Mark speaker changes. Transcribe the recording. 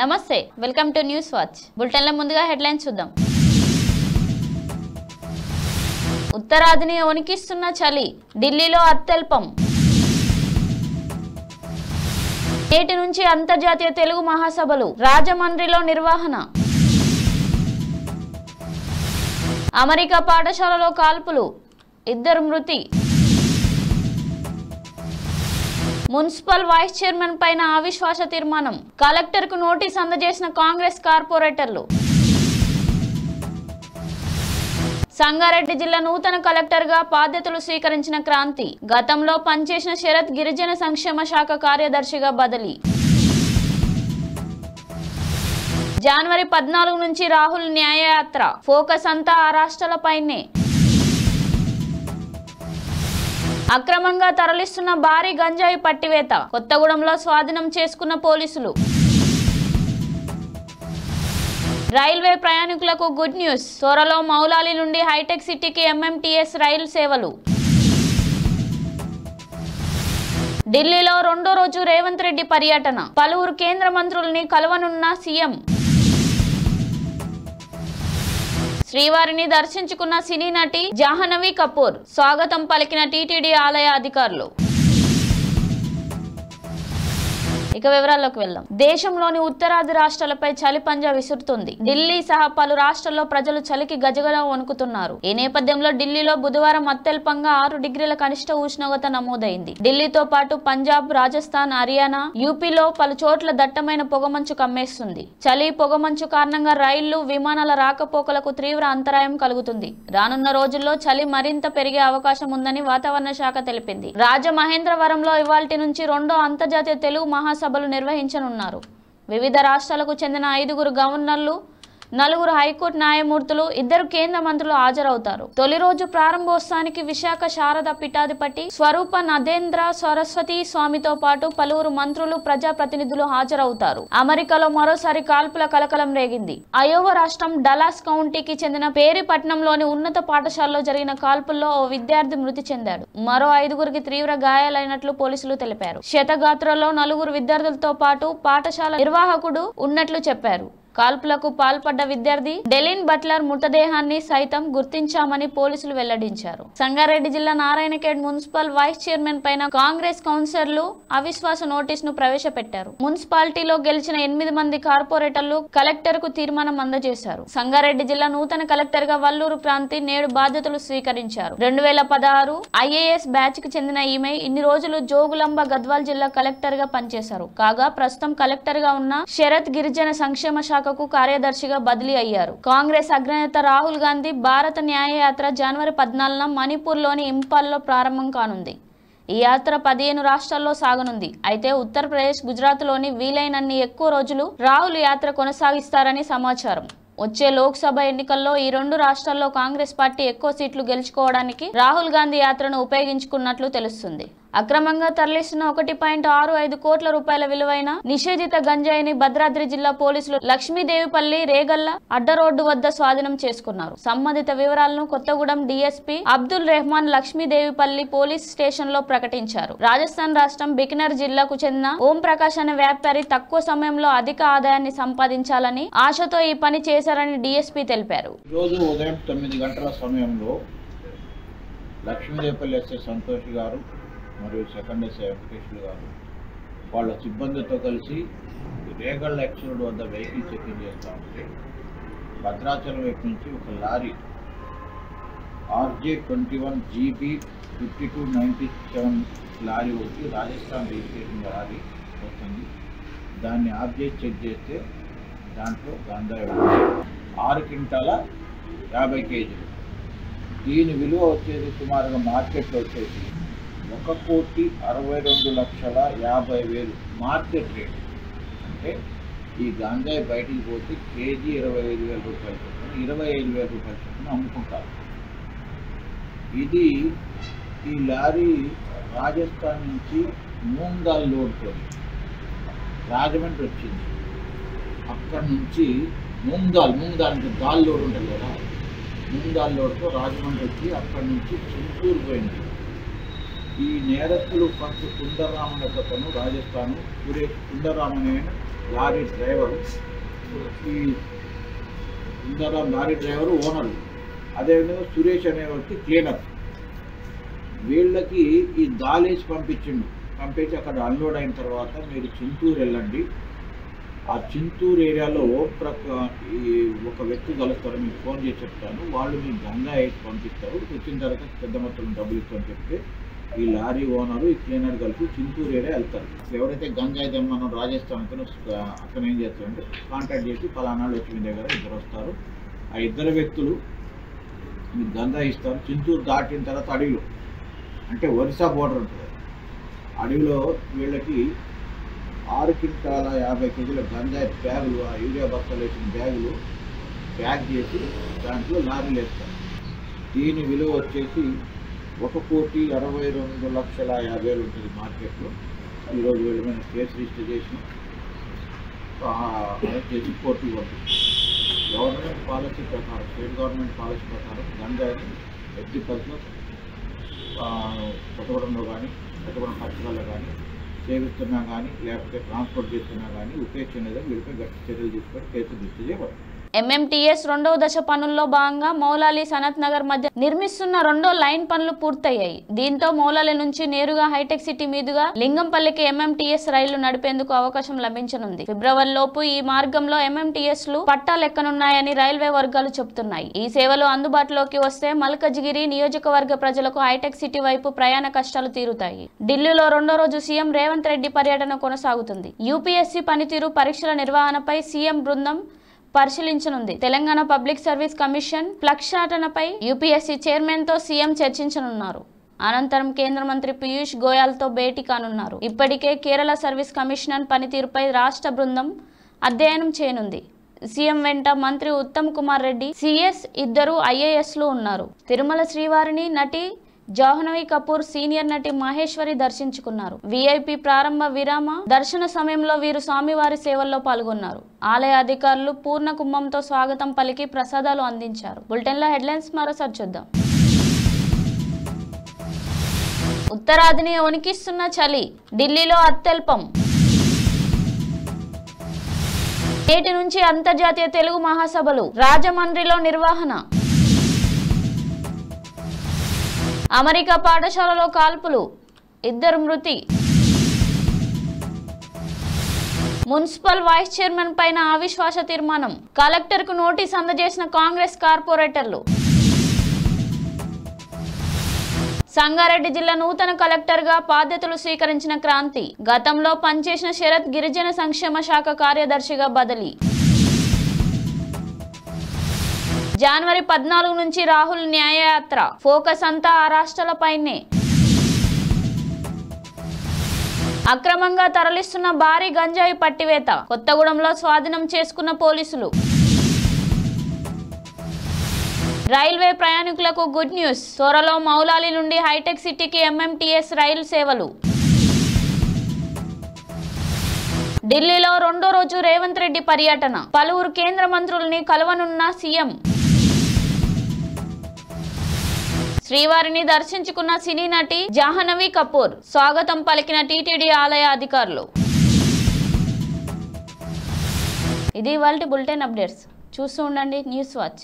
Speaker 1: నమస్తే welcome to news watch bulletin లో ముందుగా హెడ్లైన్స్ చూద్దాం ఉత్తరాదిని వణికిస్తున్న చలి ఢిల్లీలో అత్యల్పం నేటి నుంచి అంతర్జాతీయ తెలుగు మహాసభలు రాజమండ్రిలో నిర్వహణ అమెరికా పాఠశాలలో కాల్పులు 2 మృతి మున్సిపల్ వైస్ చైర్మన్ పైన అవిశ్వాస తీర్మానం కలెక్టర్కు నోటీస్ అందజేసిన కాంగ్రెస్ కార్పొరేటర్లు సంగారెడ్డి జిల్లా నూతన కలెక్టర్గా బాధ్యతలు స్వీకరించిన క్రాంతి గతంలో పనిచేసిన శరత్ గిరిజన సంక్షేమ శాఖ కార్యదర్శిగా బదిలీ జనవరి 14 నుంచి రాహుల్ న్యాయయాత్ర ఫోకస్ అంతా ఆ రాష్ట్రాలపైనే అక్రమంగా తరలిస్తున్న భారీ గంజాయి పట్టివేత కొత్తగూడెంలో స్వాధీనం చేసుకున్న పోలీసులు రైల్వే ప్రయాణికులకు గుడ్ న్యూస్ త్వరలో మౌలాలి నుండి హైటెక్ సిటీకి ఎంఎంటీఎస్ రైలు సేవలు ఢిల్లీలో రెండో రోజు రేవంత్ రెడ్డి పర్యటన పలువురు కేంద్ర మంత్రుల్ని కలవనున్న సీఎం శ్రీవారిని దర్శించుకున్న సినీ నటి జాహ్నవి కపూర్ స్వాగతం పలికిన టీటీడీ ఆలయ అధికారులు ఇక వివరాల్లోకి వెళ్దాం దేశంలోని ఉత్తరాది రాష్ట్రాలపై చలి పంజా విసురుతుంది ఢిల్లీ సహా పలు రాష్ట్రాల్లో ప్రజలు చలికి గజగజ వణుకుతున్నారు ఈ నేపథ్యంలో ఢిల్లీలో బుధవారం అత్యల్పంగా 6 డిగ్రీల కనిష్ట ఉష్ణోగ్రత నమోదైంది ఢిల్లీతో పాటు పంజాబ్ రాజస్థాన్ హర్యానా యూపీలో పలు చోట్ల దట్టమైన పొగమంచు కమ్మేస్తుంది చలి పొగమంచు కారణంగా రైళ్లు విమానాల రాకపోకలకు తీవ్ర అంతరాయం కలుగుతుంది రానున్న రోజుల్లో చలి మరింత పెరిగే అవకాశం ఉందని వాతావరణ శాఖ తెలిపింది రాజమహేంద్రవరంలో ఇవాల్టి నుంచి 2వ అంతర్జాతీయ తెలుగు మహాసభలు నిర్వహించనున్నారు వివిధ రాష్ట్రాలకు చెందిన 5 గవర్నర్లు 4 హైకోర్టు న్యాయమూర్తులు 2 కేంద్ర మంత్రులు హాజరవుతారు తొలి రోజు ప్రారంభోత్సవానికి విశాఖ శారద పీఠాధిపతి స్వరూప నదేంద్ర సరస్వతి స్వామితో పాటు పలువురు మంత్రులు ప్రజాప్రతినిధులు హాజరవుతారు అమెరికాలో మరోసారి కాల్పుల కలకలం రేగింది అయోవా రాష్ట్రం డలాస్ కౌంటీకి చెందిన పేరిపట్నంలోని ఉన్నత పాఠశాలలో జరిగిన కాల్పుల్లో ఓ విద్యార్థి మృతి చెందాడు మరో 5గురికి తీవ్ర గాయాలైనట్లు పోలీసులు తెలిపారు క్షతగాత్రులలో 4 విద్యార్థులతో పాటు పాఠశాల నిర్వాహకుడు ఉన్నట్లు చెప్పారు కాల్పులకు పాల్పడ్డ విద్యార్థి డెలిన్ బట్లర్ మృతదేహాన్ని సైతం గుర్తించామని పోలీసులు వెల్లడించారు సంగారెడ్డి జిల్లా నారాయణఖేడ్ మున్సిపల్ వైస్ చైర్మన్ పైన కాంగ్రెస్ కౌన్సిలర్లు అవిశ్వాస నోటీసును ప్రవేశపెట్టారు మున్సిపాలిటీలో గెలిచిన 8 మంది కార్పొరేటర్లు కలెక్టర్ కు తీర్మానం అందజేశారు సంగారెడ్డి జిల్లా నూతన కలెక్టర్ గా వల్లూరు క్రాంతి నేడు బాధ్యతలు స్వీకరించారు 2016 ఐఏఎస్ బ్యాచ్ కు చెందిన ఈమె ఇన్ని రోజులు జోగులాంబ గద్వాల్ జిల్లా కలెక్టర్ గా పనిచేశారు కాగా ప్రస్తుతం కలెక్టర్ గా ఉన్న శరత్ గిరిజన సంక్షేమ శాఖకు కార్యదర్శిగా బదిలీ అయ్యారు కాంగ్రెస్ అగ్రనేత రాహుల్ గాంధీ భారత న్యాయయాత్ర జనవరి 14న మణిపూర్లోని ఇంపాల్లో ప్రారంభం కానుంది ఈ యాత్ర 15 రాష్ట్రాల్లో సాగనుంది అయితే ఉత్తరప్రదేశ్ గుజరాత్లోని వీలైనన్ని ఎక్కువ రోజులు రాహుల్ యాత్ర కొనసాగిస్తారని సమాచారం వచ్చే లోక్సభ ఎన్నికల్లో ఈ 2 రాష్ట్రాల్లో కాంగ్రెస్ పార్టీ ఎక్కువ సీట్లు గెలుచుకోవడానికి రాహుల్ గాంధీ యాత్రను ఉపయోగించుకున్నట్లు తెలుస్తుంది అక్రమంగా తరలిస్తున్న 1.65 కోట్ల రూపాయల విలువైన నిషేధిత గంజాయిని భద్రాద్రి జిల్లా పోలీసులు లక్ష్మీదేవిపల్లి రేగల్ల అడ్డరోడ్డు వద్ద స్వాధీనం చేసుకున్నారు సంబంధిత వివరాలను Kothagudem DSP Abdul Rehman Lakshmidevipalli police station లో ప్రకటించారు రాజస్థాన్ రాష్ట్రం బికనర్ జిల్లాకు చెందిన ఓం ప్రకాష్ అనే వ్యాపారి తక్కువ సమయంలో అధిక ఆదాయాన్ని సంపాదించాలని ఆశతో ఈ పని చేశారని డీఎస్పీ తెలిపారు
Speaker 2: రోజు ఉదయం 9 గంటల సమయంలో లక్ష్మీదేవిపల్లి ఎస్ఐ సంతోష్ గారు మరియు సెకండ్ ఎస్ఐ వెంకటేశ్వర గారు వాళ్ళ సిబ్బందితో కలిసి రేగళ్ళ ఎక్స్రోడ్ వద్ద వెహికల్ చెకింగ్ చేస్తూ ఉంటే భద్రాచలం వైపు నుంచి ఒక లారీ RJ21GB 5297 లారీ వచ్చి రాజస్థాన్ రిజిస్ట్రేషన్ లారీ వస్తుంది దాన్ని ఆర్జే చెక్ చేస్తే దాంట్లో గంజాయి 6 క్వింటాల 50 కేజీలు దీని విలువ వచ్చేది సుమారుగా మార్కెట్లో వచ్చేసి 1,62,50,00,000 మార్కెట్ రేట్ అంటే ఈ గంజాయి బయటికి పోతే కేజీ 25,000 రూపాయలు చొప్పున 25,000 రూపాయల చొప్పున అమ్ముకుంటారు ఇది ఈ లారీ రాజస్థాన్ నుంచి మూంగాల్ లోడ్తో రాజమండ్రి వచ్చింది అక్కడ నుంచి మూంగాల్ అంటే దాల్ లోడ్ ఉంటుంది కదా మూంగాల్ లోడ్తో రాజమండ్రి వచ్చి అక్కడి నుంచి చిత్తూరు పోయింది ఈ నేరస్తులు ఫస్ట్ కుందర్రామన్ ఒకతను రాజస్థాన్, సురేష్ కుందర్రామన్ అనే లారీ డ్రైవరు, ఈ కుందర్రామ్ లారీ డ్రైవరు ఓనరు, అదేవిధంగా సురేష్ అనేవాడికి క్లీనర్. వీళ్ళకి ఈ దాలేసి పంపించి అక్కడ అన్లోడ్ అయిన తర్వాత మీరు చింతూరు వెళ్ళండి. ఆ చింతూరు ఏరియాలో ఈ ఒక వ్యక్తి కలుస్తారు, మీకు ఫోన్ చేసి చెప్తాను. వాళ్ళు మీకు గంగా వేసి పంపిస్తారు. వచ్చిన తర్వాత పెద్ద మొత్తం డబ్బులు ఇస్తామని చెప్తే ఈ లారీ ఓనరు ఈ క్లీనర్ కలిపి చింతూరు ఏరియా వెళ్తారు. ఎవరైతే గంగా అయితే మనం రాజస్థాన్ అతను ఏం చేస్తారంటే కాంటాక్ట్ చేసి పలానాళ్ళు వచ్చి మీ దగ్గర ఇద్దరు వస్తారు. ఆ ఇద్దరు వ్యక్తులు మీకు గంగా ఇస్తారు. చింతూరు దాటిన తర్వాత అడవిలో, అంటే ఒరిస్సా బోర్డర్ ఉంటుంది, అడవిలో వీళ్ళకి 6 క్వింటాల 50 కేజీల గంజాయి బ్యాగులు, ఆ యూరియా బస్తాలు వేసిన బ్యాగులు ప్యాక్ చేసి దాంట్లో లారీలు వేస్తారు. దీని విలువ వచ్చేసి 1,62,50,50,000 ఉంటుంది మార్కెట్లో. ఈరోజు వీళ్ళ మీద కేసు రిజిస్టర్ చేసి అరెస్ట్ చేసి కోర్టుకు పంపిస్తారు. గవర్నమెంట్ పాలసీ ప్రకారం, స్టేట్ గవర్నమెంట్ పాలసీ ప్రకారం గంజాయిని ఎట్టి పరిస్థితుల్లో కొత్తగూడెంలో కానీ కొత్తగూడెం పచ్చగల్లో కానీ సేవిస్తున్నా కానీ లేకపోతే ట్రాన్స్పోర్ట్ చేస్తున్నా కానీ ఉపేక్షించలేదని వీరిపై గట్టి చర్యలు తీసుకొని కేసు రిజిస్టర్ చేయబడుతుంది.
Speaker 1: ఎంఎంటీఎస్ 2వ దశ పనుల్లో భాగంగా మౌలాలి సనత్ నగర్ మధ్య నిర్మిస్తున్న 2వ లైన్ పనులు పూర్తయ్యాయి. దీంతో మౌలాలి నుంచి నేరుగా హైటెక్ సిటీ మీదుగా లింగంపల్లికి ఎంఎంటీఎస్ రైళ్లు నడిపేందుకు అవకాశం లభించనుంది. ఫిబ్రవరిలోపు ఈ మార్గంలో ఎంఎంటీఎస్లు పట్టాలెక్కనున్నాయని రైల్వే వర్గాలు చెబుతున్నాయి. ఈ సేవలు అందుబాటులోకి వస్తే మల్కజ్గిరి నియోజకవర్గ ప్రజలకు హైటెక్ సిటీ వైపు ప్రయాణ కష్టాలు తీరుతాయి. ఢిల్లీలో 2వ రోజు సీఎం రేవంత్ రెడ్డి పర్యటన కొనసాగుతుంది. యూపీఎస్సీ పనితీరు పరీక్షల నిర్వహణపై సీఎం బృందం పరిశీలించనుంది. తెలంగాణ పబ్లిక్ సర్వీస్ కమిషన్ ప్రక్షాళనపై యూపీఎస్సీ చైర్మన్ తో సీఎం చర్చించనున్నారు. అనంతరం కేంద్ర మంత్రి పీయూష్ గోయల్ తో భేటీ కానున్నారు. ఇప్పటికే కేరళ సర్వీస్ కమిషనర్ పనితీరుపై రాష్ట్ర బృందం అధ్యయనం చేయనుంది. సీఎం వెంట మంత్రి ఉత్తమ్ కుమార్ రెడ్డి, సిఎస్, ఇద్దరు ఐఏఎస్లు ఉన్నారు. తిరుమల శ్రీవారిని నటి జాహ్నవి కపూర్, సీనియర్ నటి మహేశ్వరి దర్శించుకున్నారు. వీఐపీ ప్రారంభ విరామ దర్శన సమయంలో వీరు స్వామివారి సేవల్లో పాల్గొన్నారు. ఆలయ అధికారులు పూర్ణ కుంభంతో స్వాగతం పలికి ప్రసాదాలు అందించారు. బులెటిన్లో హెడ్లైన్స్ మరోసారి చూద్దాం. ఉత్తరాదిని వణికిస్తున్న చలి, ఢిల్లీలో అత్యల్పం. నేటి నుంచి అంతర్జాతీయ తెలుగు మహాసభలు, రాజమండ్రిలో నిర్వహణ. అమెరికా పాఠశాలలో కాల్పులు, 2 మృతి. మున్సిపల్ వైస్ చైర్మన్ పైన అవిశ్వాస తీర్మానం, కలెక్టర్కు నోటీస్ అందజేసిన కాంగ్రెస్ కార్పొరేటర్లు. సంగారెడ్డి జిల్లా నూతన కలెక్టర్గా బాధ్యతలు స్వీకరించిన క్రాంతి, గతంలో పనిచేసిన శరత్ గిరిజన సంక్షేమ శాఖ కార్యదర్శిగా బదిలీ. జనవరి 14 నుంచి రాహుల్ న్యాయయాత్ర, ఫోకస్ అంతా ఆ రాష్ట్రాలపైనే. అక్రమంగా తరలిస్తున్న భారీ గంజాయి పట్టివేత, కొత్తగూడెంలో స్వాధీనం చేసుకున్న పోలీసులు. రైల్వే ప్రయాణికులకు గుడ్ న్యూస్, త్వరలో మౌలాలి నుండి హైటెక్ సిటీకి ఎంఎంటీఎస్ రైలు సేవలు. ఢిల్లీలో 2వ రోజు రేవంత్ రెడ్డి పర్యటన, పలువురు కేంద్ర మంత్రుల్ని కలవనున్న సీఎం. శ్రీవారిని దర్శించుకున్న సినీ నటి జాహ్నవి కపూర్, స్వాగతం పలికిన టీటీడీ ఆలయ అధికారులు. ఇది ఇవాల్టి బులెటిన్ అప్డేట్స్. చూస్తూ ఉండండి న్యూస్ వాచ్.